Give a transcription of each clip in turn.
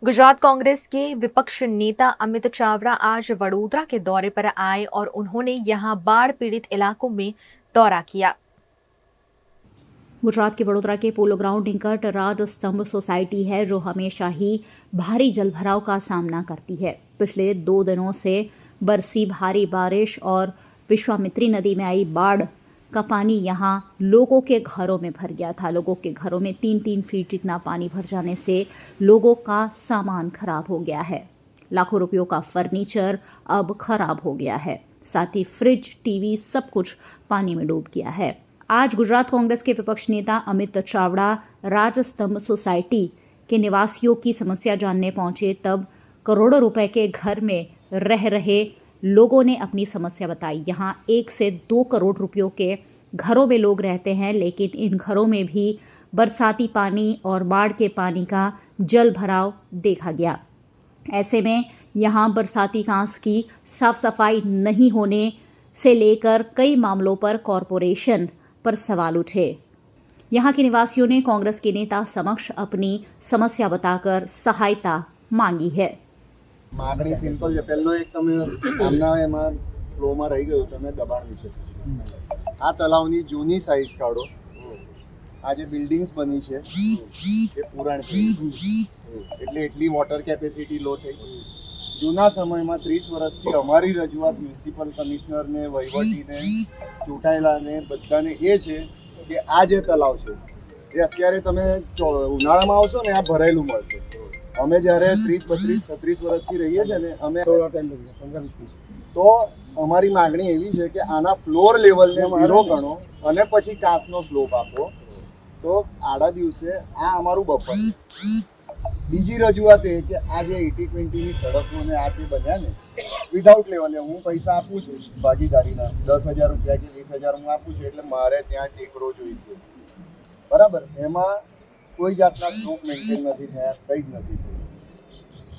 गुजरात कांग्रेस के विपक्ष नेता अमित चावड़ा आज वडोदरा के दौरे पर आए और उन्होंने यहां बाढ़ पीड़ित इलाकों में दौरा किया। गुजरात के वडोदरा के पोलो ग्राउंड निकट राज स्तंभ सोसाइटी है जो हमेशा ही भारी जलभराव का सामना करती है। पिछले 2 दिनों से बरसी भारी बारिश और विश्वामित्री नदी में आई बाढ़ का पानी यहां लोगों के घरों में भर गया था। लोगों के घरों में 3-3 फीट जितना पानी भर जाने से लोगों का सामान खराब हो गया है। लाखों रुपयों का फर्नीचर अब खराब हो गया है। साथ ही फ्रिज, टीवी सब कुछ पानी में डूब गया है। आज गुजरात कांग्रेस के विपक्ष नेता अमित चावड़ा राजस्तंभ सोसाइटी के निवासियों की समस्या जानने पहुंचे, तब करोड़ों रुपए के घर में रह रहे लोगों ने अपनी समस्या बताई। यहां 1 से 2 करोड़ रुपयों के घरों में लोग रहते हैं, लेकिन इन घरों में भी बरसाती पानी और बाढ़ के पानी का जल भराव देखा गया। ऐसे में यहां बरसाती घास की साफ सफाई नहीं होने से लेकर कई मामलों पर कॉरपोरेशन पर सवाल उठे। यहां के निवासियों ने कांग्रेस के नेता समक्ष अपनी समस्या बताकर सहायता मांगी है। मागणी सिंपल है। पहलो एक तमे आमना एमां फ्लोमां रही गयो, तमे दबाण नीचे आ तलावनी जूनी साइज काढो। आ जे बिल्डिंग्स बनी छे ए पुराण थई એટલે એટલી વોટર કેપેસિટી લો થઈ। જૂના સમયમાં 30 વર્ષથી અમારી રજૂઆત મ્યુનિસિપલ કમિશનરને, વહીવટીને, ચૂંટાયેલાને બધાને એ છે કે આ જે તલાવ છે એ અત્યારે તમે ઉનાળામાં આવશો ને આ ભરાયેલું મળશે। અમે જ્યારે 30, 32, 36 વર્ષથી રહીએ છીએ ને, અમે તો અમારી માગણી એવી છે કે આના ફ્લોર લેવલને 0 ગણો અને પછી કાચનો સ્લોપ આપો, તો આડા દિવસે આ અમારું બફર છે। બીજી રજૂઆત એ કે આ જે 80-20ની સડકો ને આ જે બન્યા ને વિધાઉટ લેવલે હું પૈસા આપું છું ભાગીદારીના 10,000 રૂપિયા કે 20,000 હું આપું છું, એટલે મારે ત્યાં ટેકરો જોઈશે, બરાબર। એમાં કોઈ જાતના સ્લોપ મેન્ટેન નથી થયા, કંઈ જ નથી થયું।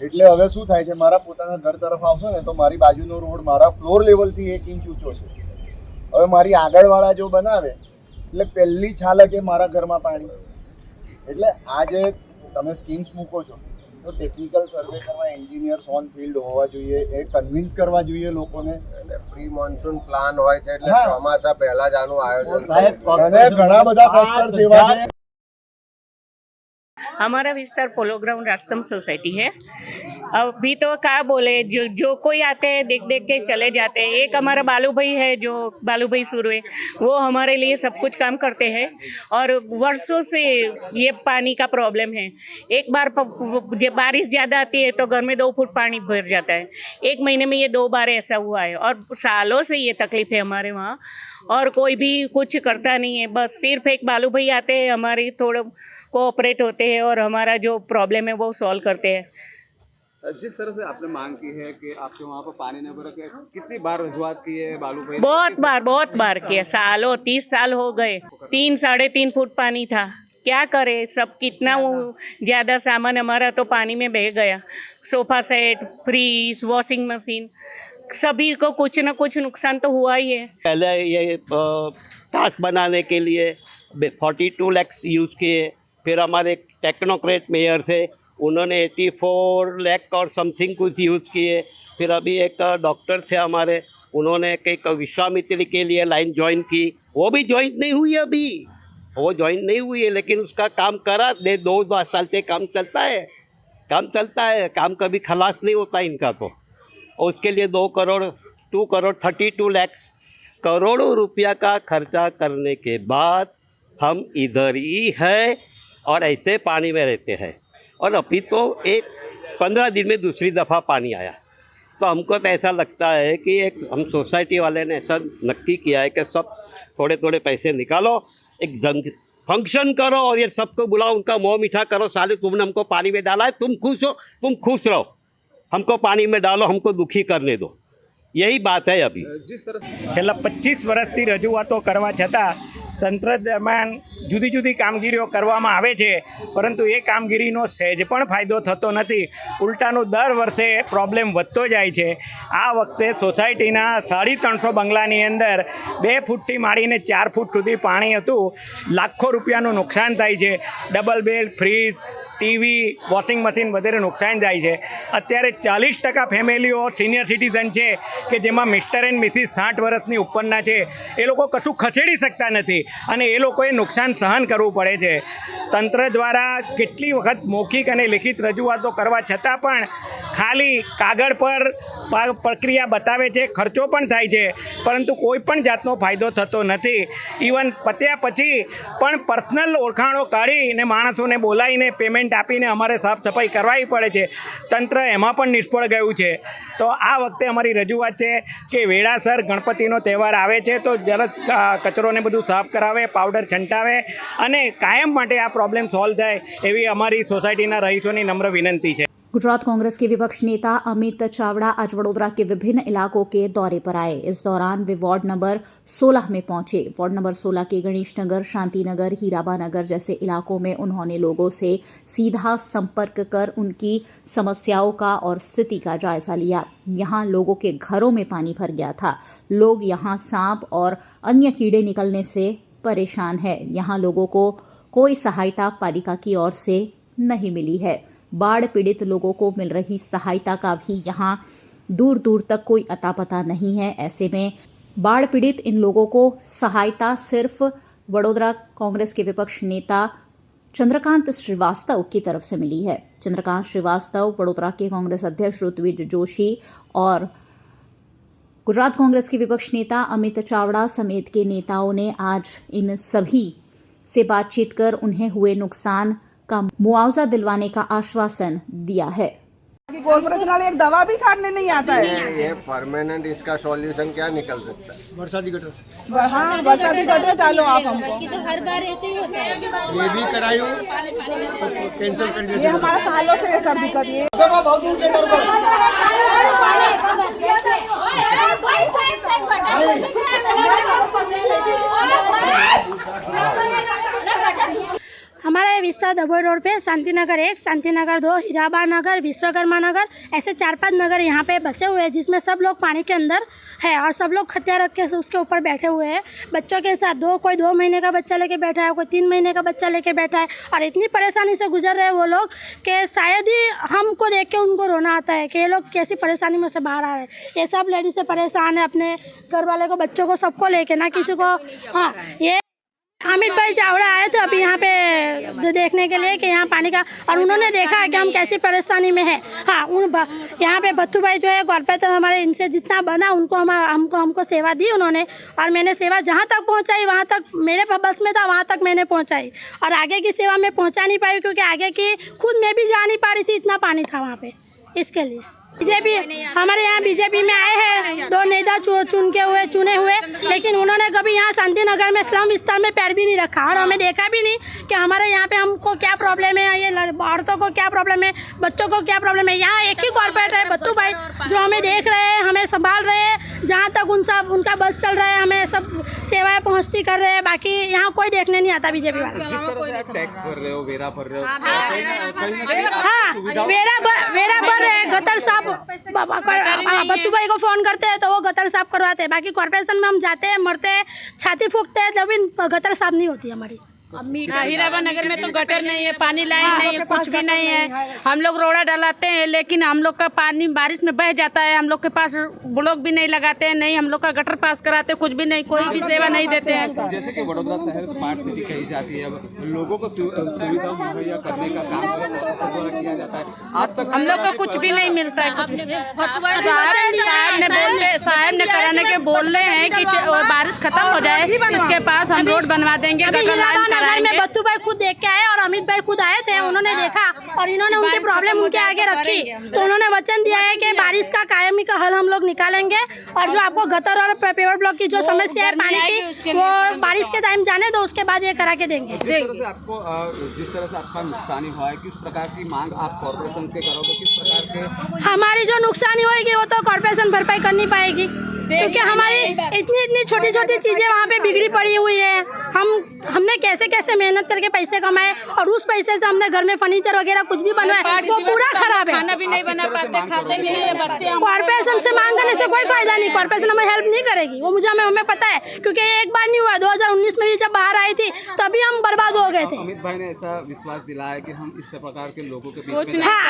એટલે હવે શું થાય છે, મારા પોતાના ઘર તરફ આવશો ને તો મારી બાજુનો રોડ મારા ફ્લોર લેવલથી 1 ઇંચ ઊંચો છે। હવે મારી આગળવાળા જો બનાવે એટલે પહેલી છાલકે મારા ઘરમાં પાણી। એટલે આ જે તમે સ્કીમ્સ મૂકો છો તો ટેકનિકલ સર્વે કરવા એન્જિનિયર્સ ઓન ફિલ્ડ હોવા જોઈએ, એ કન્વિન્સ કરવા જોઈએ લોકોને। પ્રી મોન્સૂન પ્લાન હોય છે એટલે ચોમાસા પહેલા જ આનું આયોજન અને ઘણા બધા ફેક્ટર્સ એવા છે। हमारा विस्तार पोलो ग्राउंड राजस्तंभ सोसाइटी है। अभी तो क्या बोले, जो कोई आते हैं देख देख के चले जाते हैं। एक हमारा बालू भाई है, जो बालू भाई सुरवे, वो हमारे लिए सब कुछ काम करते हैं और वर्षों से ये पानी का प्रॉब्लम है। एक बार जब बारिश ज़्यादा आती है तो घर में 2 फुट पानी भर जाता है। 1 महीने में ये 2 बार ऐसा हुआ है और सालों से ये तकलीफ है हमारे वहाँ, और कोई भी कुछ करता नहीं है। बस सिर्फ एक बालू भाई आते हैं, हमारी थोड़ा कोऑपरेट होते हैं और हमारा जो प्रॉब्लम है वो सॉल्व करते हैं। जिस तरह से आपने मांग की है कि आपके वहाँ पर पानी न भरे, कितनी बार रजूआत की है बालू भाई? बहुत बार किया, सालों 30 साल हो गए। 3-3.5 फुट पानी था, क्या करे सब। कितना ज़्यादा सामान हमारा तो पानी में बह गया। Sofa set, fridge, washing machine, सभी को कुछ ना कुछ नुकसान तो हुआ ही है। पहले ये टास्क बनाने के लिए 42 लाख यूज़ किए। फिर हमारे टेक्नोक्रेट मेयर थे, उन्होंने 84 लाख और समथिंग कुछ यूज़ किए। फिर अभी एक डॉक्टर थे हमारे, उन्होंने एक विश्वामित्री के लिए लाइन ज्वाइन की, वो भी ज्वाइन नहीं हुई अभी, वो ज्वाइन नहीं हुई है, लेकिन उसका काम करा दे। 2 साल से काम चलता है, काम कभी खलास नहीं होता इनका। तो और उसके लिए 2 करोड़ 32 लाख करोड़ों रुपया का खर्चा करने के बाद हम इधर ही है और ऐसे पानी में रहते हैं। और अभी तो 15 दिन में दूसरी दफ़ा पानी आया, तो हमको तो ऐसा लगता है कि एक हम सोसाइटी वाले ने ऐसा नक्की किया है कि सब थोड़े थोड़े पैसे निकालो, एक फंक्शन करो और ये सबको बुलाओ, उनका मुँह मीठा करो। साले तुमने हमको पानी में डाला है, तुम खुश हो, तुम खुश रहो, हमको पानी में डालो, हमको दुखी करने दो, यही बात है। अभी છેલ્લા 25 વર્ષથી રજૂઆતો કરવા છતાં તંત્ર દરમિયાન જુદી જુદી કામગીરીઓ કરવામાં આવે છે, પરંતુ એ કામગીરીનો સહેજ પણ ફાયદો થતો નથી। ઉલટાનું દર વર્ષે પ્રોબ્લેમ વધતો જાય છે। આ વખતે સોસાયટીના 350 બંગલાની અંદર 2 ફૂટથી માંડીને 4 ફૂટ સુધી પાણી હતું। લાખો રૂપિયાનું નુકસાન થાય છે। Double bed, fridge, TV, washing machine વગેરે નુકસાન જાય છે. અત્યારે 40% ફેમિલીઓ સિનિયર સિટીઝન છે કે જેમાં મિસ્ટર એન્ડ મિસિસ 60 વર્ષની ઉપરના છે. એ લોકો કશું ખસેડી શકતા નથી અને એ લોકોએ નુકસાન સહન કરવું પડે છે. તંત્ર દ્વારા કેટલી વખત મૌખિક અને લિખિત રજૂઆતો કરવા છતાં પણ ખાલી કાગળ પર પ્રક્રિયા બતાવે છે, ખર્ચો પણ થાય છે, પરંતુ કોઈ પણ જાતનો ફાયદો થતો નથી. ઇવન પત્યા પછી પણ પર્સનલ ઓળખાણો કાઢીને માણસોને બોલાવીને પેમેન્ટ આપીને અમારે સાફ સફાઈ કરવી પડે છે. તંત્ર એમાં પણ નિષ્ફળ ગયું છે. તો આ વખતે અમારી રજૂઆત છે કે વેળાસર ગણપતિનો તહેવાર આવે છે તો જલદ કચરોને બધું સાફ કરાવે, પાવડર છંટાવે અને કાયમ માટે આ प्रॉब्लम सॉल्व થાય એવી અમારી સોસાયટીના રહીશોની नम्र विनंती है. गुजरात कांग्रेस के विपक्ष नेता अमित चावड़ा आज वडोदरा के विभिन्न इलाकों के दौरे पर आए. इस दौरान वे वार्ड नंबर 16 में पहुंचे. वार्ड नंबर 16 के गणेशनगर, शांतिनगर, हीराबानगर जैसे इलाकों में उन्होंने लोगों से सीधा संपर्क कर उनकी समस्याओं का और स्थिति का जायजा लिया. यहां लोगों के घरों में पानी भर गया था. लोग यहां सांप और अन्य कीड़े निकलने से परेशान है. यहां लोगों को कोई सहायता पालिका की ओर से नहीं मिली है. बाढ़ पीड़ित लोगों को मिल रही सहायता का भी यहाँ दूर दूर तक कोई अता पता नहीं है. ऐसे में बाढ़ पीड़ित इन लोगों को सहायता सिर्फ वडोदरा कांग्रेस के विपक्ष नेता चंद्रकांत श्रीवास्तव की तरफ से मिली है. चंद्रकांत श्रीवास्तव, वडोदरा के कांग्रेस अध्यक्ष ऋत्विज जोशी और गुजरात कांग्रेस के विपक्ष नेता अमित चावड़ा समेत के नेताओं ने आज इन सभी से बातचीत कर उन्हें हुए नुकसान का मुआवजा दिलवाने का आश्वासन दिया है. कॉर्पोरेशन वाले एक दवा भी छाटने नहीं आता है. ये परमानेंट इसका सॉल्यूशन क्या निकल सकता है? बरसाती गटर. हाँ, बरसाती गटर डालो आप हमको. तो हर बार ऐसे ही होता है. ये भी करायूं कैंसिल कर ये हमारा सालों से ये सब दिक्कत है. हमारा ये विस्तार दबोई रोड पे शांतिनगर 1, शांतिनगर 2, हीराबा नगर, विश्वकर्मा नगर, ऐसे 4-5 नगर यहाँ पे बसे हुए हैं जिसमें सब लोग पानी के अंदर है और सब लोग खत्या रख के उसके ऊपर बैठे हुए हैं बच्चों के साथ. कोई 2 महीने का बच्चा लेके बैठा है, कोई 3 महीने का बच्चा लेके बैठा है और इतनी परेशानी से गुजर रहे हैं वो लोग कि शायद ही हमको देख के उनको रोना आता है कि ये लोग कैसी परेशानी में से बाहर आ रहे हैं. ये सब लेडीज से परेशान है अपने घर वाले को, बच्चों को, सबको लेके ना किसी को. हाँ, ये अमित भाई चावड़ा आए थे अभी यहाँ पे देखने के लिए कि यहाँ पानी का, और उन्होंने देखा है कि हम कैसी परेशानी में हैं. हाँ, यहाँ पे बत्तू भाई जो है कॉर्पोरेटर हमारे, इनसे जितना बना उनको हमको सेवा दी उन्होंने और मैंने सेवा जहाँ तक पहुँचाई वहाँ तक मेरे बस में था, वहाँ तक मैंने पहुँचाई और आगे की सेवा मैं पहुँचा नहीं पाई क्योंकि आगे की खुद मैं भी जा नहीं पा रही थी, इतना पानी था वहाँ पे. इसके लिए बीजेपी, हमारे यहाँ बीजेपी में आए हैं 2 नेता चुने हुए, लेकिन उन्होंने कभी यहाँ शांति नगर में स्लम विस्तार में पैर भी नहीं रखा और हमें देखा भी नहीं कि हमारे यहाँ पे हमको क्या प्रॉब्लम है, ये औरतों को क्या प्रॉब्लम है, बच्चों को क्या प्रॉब्लम है. यहाँ एक ही कॉर्पोरेटर है बत्तू भाई जो हमें देख रहे हैं, हमें संभाल रहे हैं, जहाँ तक उनका बस चल रहा है हमें सब सेवाएं पहुँचती कर रहे हैं. बाकी यहाँ कोई देखने नहीं आता बीजेपी वाले. टैक्स भर रहे हो, वेरा भर रहे हो. हाँ, वेरा भर रहे हैं. गटर साफ बत्तू भाई को फोन करते हैं तो वो गटर साफ करवाते हैं. बाकी कॉर्पोरेशन में हम जाते हैं, मरते हैं, छाती फूंकते हैं, लेकिन गटर साफ नहीं होती हमारी. हीराबा नगर में तो गटर नहीं है, पानी लाइन नहीं है, कुछ भी नहीं है. हम लोग रोड़ा डलाते हैं लेकिन हम लोग का पानी बारिश में बह जाता है. हम लोग के पास ब्लॉक भी नहीं लगाते हैं, नहीं हम लोग का गटर पास कराते, कुछ भी नहीं, कोई भी सेवा नहीं देते हैं. जैसे कि वडोदरा शहर स्मार्ट सिटी कही जाती है, लोगों को सुविधा मुहैया करने का काम किया जाता है. आज तक हम लोग का कुछ भी नहीं मिलता है. कुछ साहब ने कराने के बोल रहे हैं कि बारिश खत्म हो जाए इसके पास हम रोड बनवा देंगे. नगर में बत्तू भाई खुद देख के आए और अमित भाई खुद आए थे, उन्होंने देखा और इन्होंने उनकी प्रॉब्लम उनके आगे रखी तो उन्होंने वचन दिया है कि बारिश का कायमी का हल हम लोग निकालेंगे और जो आपको गटर और पेवर ब्लॉक की जो समस्या है पानी की वो बारिश के टाइम जाने दो, उसके बाद ये करा के देंगे. जिस तरह से आपका नुकसानी हुआ है, किस प्रकार की मांग आप कॉर्पोरेशन से करोगे, किस प्रकार के? हमारी जो नुकसानी होगी वो तो कॉर्पोरेशन भरपाई कर नहीं पाएगी क्योंकि हमारी इतनी छोटी छोटी चीजें वहाँ पे बिगड़ी पड़ी हुई है. हमने कैसे कैसे मेहनत करके पैसे कमाए और उस पैसे से हमने घर में फर्नीचर वगैरह कुछ भी बनवाए वो पूरा खराब है। खाना भी नहीं बना पाते, खाते नहीं है बच्चे। कॉर्पोरेशन से मांग करने से कोई फायदा नहीं, कॉर्पोरेशन हमें हेल्प नहीं करेगी, वो मुझे हमें पता है, क्योंकि एक बार नहीं हुआ, 2019 में भी जब बाहर आई थी तभी हम बर्बाद हो गए थे। अमित भाई ने ऐसा विश्वास दिलाया कि हम इस प्रकार के लोगों के बीच में हाँ,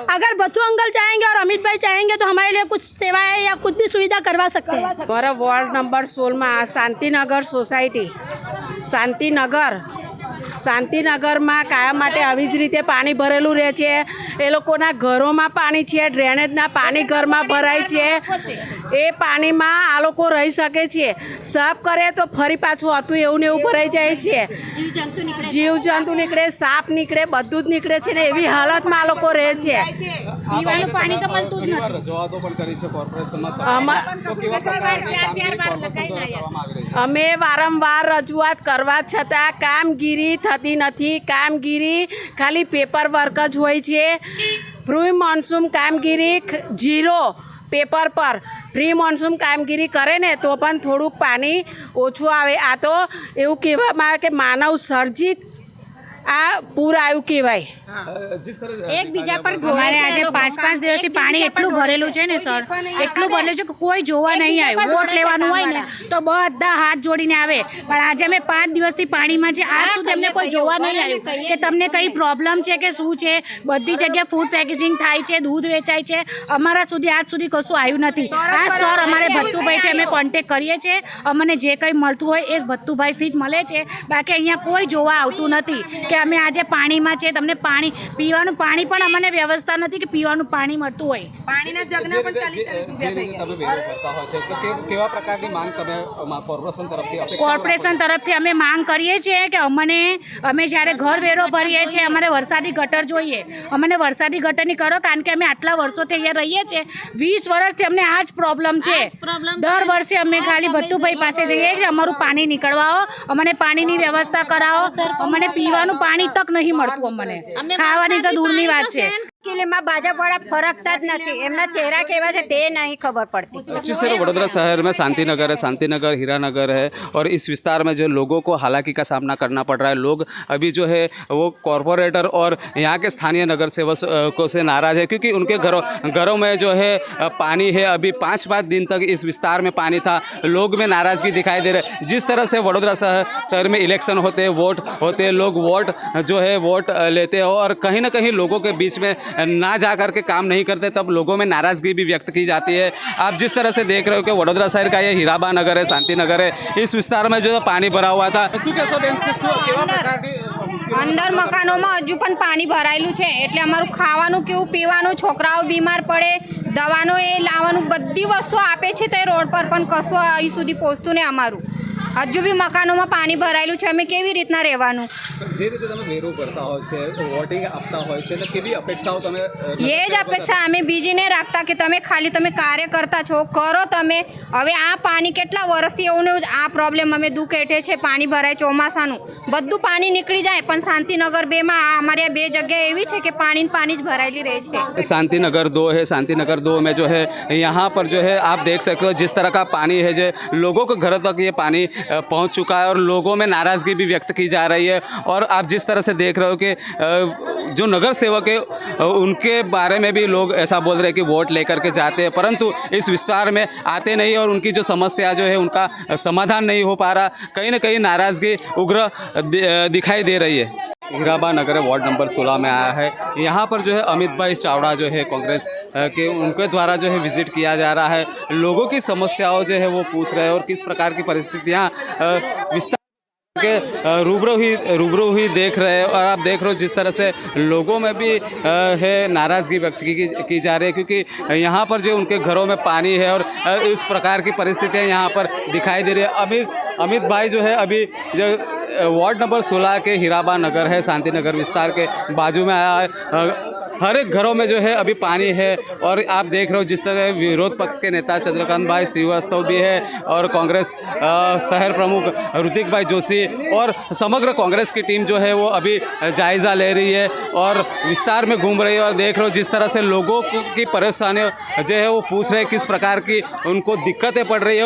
अगर बच्चू अंकल चाहेंगे और अमित भाई चाहेंगे तो हमारे लिए कुछ सेवाएं या कुछ भी सुविधा करवा सकते हैं। हमारा वार्ड नंबर 16 શાંતિનગર સોસાયટી શાંતિનગરમાં કાયમ માટે આવી જ રીતે પાણી ભરેલું રહે છે। એ લોકોના ઘરોમાં પાણી છે, ડ્રેનેજના પાણી ઘરમાં ભરાય છે, એ પાણીમાં આ લોકો રહી શકે છે। સાફ કરે તો ફરી પાછું હતું એવું ને એવું ભરાઈ જાય છે, જીવજંતુ નીકળે, સાપ નીકળે, બધું જ નીકળે છે ને એવી હાલતમાં આ લોકો રહે છે। પીવાનું પાણી તો મળતું જ નથી। રજૂઆતો પણ કરી છે કોર્પોરેશનમાં, તો કેવા પ્રકારની કામગીરી કોર્પોરેશન દ્વારા કરવામાં આવી રહી છે? અમે વારંવાર રજૂઆત કરવા છતાં કામગીરી થતી નથી। કામગીરી ખાલી પેપર વર્ક જ હોય છે। પ્રી મોન્સૂન કામગીરી ઝીરો પેપર પર। પ્રી મોન્સૂન કામગીરી કરે ને તો પણ થોડુંક પાણી ઓછું આવે। આ તો એવું કહેવામાં આવે કે માનવ સર્જિત આ પૂર આવ્યું કહેવાય। એકબીજા પર અમારે આજે 5-5 દિવસથી પાણી એટલું ભરેલું છે ને સર, એટલું ભરેલું છે કે કોઈ જોવા નહીં આવ્યું। વોટ લેવાનું હોય ને તો બધા હાથ જોડીને આવે, પણ આજે અમે 5 દિવસથી પાણીમાં છે, આજ સુધી અમને કોઈ જોવા નહીં આવ્યું કે તમને કઈ પ્રોબ્લેમ છે કે શું છે। બધી જગ્યાએ ફૂડ પેકેજિંગ થાય છે, દૂધ વેચાય છે, અમારા સુધી આજ સુધી કશું આવ્યું નથી। આ સર અમારે ભત્તુભાઈથી અમે કોન્ટેક્ટ કરીએ છીએ, અમને જે કંઈ મળતું હોય એ ભત્તુભાઈથી જ મળે છે, બાકી અહીંયા કોઈ જોવા આવતું નથી કે અમે આજે પાણીમાં છે, તમને પાણી પીવાનું પાણી પણ અમને વ્યવસ્થા નથી કે પીવાનું પાણી મળતું હોય। પાણીના જગના પણ 40-40 રૂપિયા થઈ ગયા। તમે વેરો કરતા હોય છે તો કેવા પ્રકારની માંગ તમે કોર્પોરેશન તરફથી અપેક્ષા? કોર્પોરેશન તરફથી અમે માંગ કરીએ છીએ કે અમે જ્યારે ઘર વેરો ભરીએ છીએ અમારે વરસાદી ગટર જોઈએ, અમને વરસાદી ગટરની કરો, કારણ કે અમે આટલા વર્ષોથી અહીંયા રહીએ છીએ, 20 વર્ષથી અમને આ જ પ્રોબ્લેમ છે। દર વર્ષે અમે ખાલી ભત્તુભાઈ પાસે જઈએ કે અમારું પાણી નીકળવાઓ, અમને પાણીની વ્યવસ્થા કરાવો, અમને પીવાનું પાણી તક નહીં મળતું, અમને ખાવાની તો દૂરની વાત છે। માં ભાજપવાળા ફરકતા જ નથી, એમના ચહેરા કેવા છે તે નહીં ખબર પડતી। जिस वडोदरा शहर में शांतिनगर है, शांतिनगर हीरानगर है, और इस विस्तार में जो लोगों को हालाकी का सामना करना पड़ रहा है, लोग अभी जो है वो कॉरपोरेटर और यहाँ के स्थानीय नगर सेवकों से नाराज़ है, क्योंकि उनके घरों में जो है पानी है। अभी 5-5 दिन तक इस विस्तार में पानी था, लोग में नाराज़गी दिखाई दे रही है। जिस तरह से वडोदरा शहर में इलेक्शन होते हैं, वोट होते हैं, लोग वोट लेते हैं और कहीं ना कहीं लोगों के बीच में ना जा करके काम नहीं करते, तब लोगों में नाराज़गी भी व्यक्त की जाती है। आप जिस तरह से देख रहे हो कि वडोदरा शहर का ये हीराबा नगर है, शांतिनगर है, इस विस्तार में जो पानी भरा हुआ था। અંદર મકાનોમાં હજુ પણ પાણી ભરાયેલું છે, એટલે અમારું ખાવાનું કેવું, પીવાનું, છોકરાઓ બીમાર પડે, દવાનો એ લાવવાનું, બધી વસ્તુ આપે છે તો એ રોડ પર પણ કશું અહીં સુધી પહોંચતું નહીં અમારું। હજુ બી મકાનોમાં પાણી ભરાયેલું છે, અમે કેવી રીતના રહેવાનું? જે રીતે તમે વેરો કરતા હોય છે, વોટિંગ આપતા હોય છે, તો કેવી અપેક્ષાઓ તમે? એ જ અપેક્ષા અમે બીજી નહીં રાખતા કે તમે ખાલી તમે કાર્યકર્તા છો, કરો તમે। હવે આ પાણી કેટલા વર્ષથી એવું ને આ પ્રોબ્લેમ અમે દુઃખ એઠે છે, પાણી ભરાય ચોમાસાનું, બધું પાણી નીકળી જાય, પણ શાંતિનગર 2 માં અમારે 2 જગ્યા એવી છે કે પાણી જ ભરાયેલી રહે છે। शांतिनगर 2 है, शांतिनगर 2 में जो है यहाँ पर जो है आप देख सकते हो जिस तरह का पानी है, जो लोगों के घरों तक ये पानी पहुँच चुका है और लोगों में नाराज़गी भी व्यक्त की जा रही है। और आप जिस तरह से देख रहे हो कि जो नगर सेवक है उनके बारे में भी लोग ऐसा बोल रहे हैं कि वोट लेकर के जाते हैं, परंतु इस विस्तार में आते नहीं और उनकी जो समस्या जो है उनका समाधान नहीं हो पा रहा। कहीं ना कहीं नाराज़गी उग्र दिखाई दे रही है। हीराबा नगर वार्ड नंबर 16 में आया है। यहाँ पर जो है अमित भाई चावड़ा जो है कांग्रेस के, उनके द्वारा जो है विजिट किया जा रहा है, लोगों की समस्याओं जो है वो पूछ रहे हैं और किस प्रकार की परिस्थितियाँ विस्तार के रूबरू ही देख रहे हैं। और आप देख रहे हो जिस तरह से लोगों में भी है नाराज़गी व्यक्त की जा रही है, क्योंकि यहाँ पर जो उनके घरों में पानी है और इस प्रकार की परिस्थितियाँ यहाँ पर दिखाई दे रही है। अमित भाई जो है अभी जो वार्ड नंबर 16 के हीराबा नगर है, शांतिनगर विस्तार के बाजू में आया है। हर एक घरों में जो है अभी पानी है और आप देख रहे हो जिस तरह विरोध पक्ष के नेता चंद्रकांत भाई श्रीवास्तव भी है और कांग्रेस शहर प्रमुख ऋतिक भाई जोशी और समग्र कांग्रेस की टीम जो है वो अभी जायज़ा ले रही है और विस्तार में घूम रही है। और देख रहे हो जिस तरह से लोगों की परेशानियों जो है वो पूछ रहे हैं किस प्रकार की उनको दिक्कतें पड़ रही है।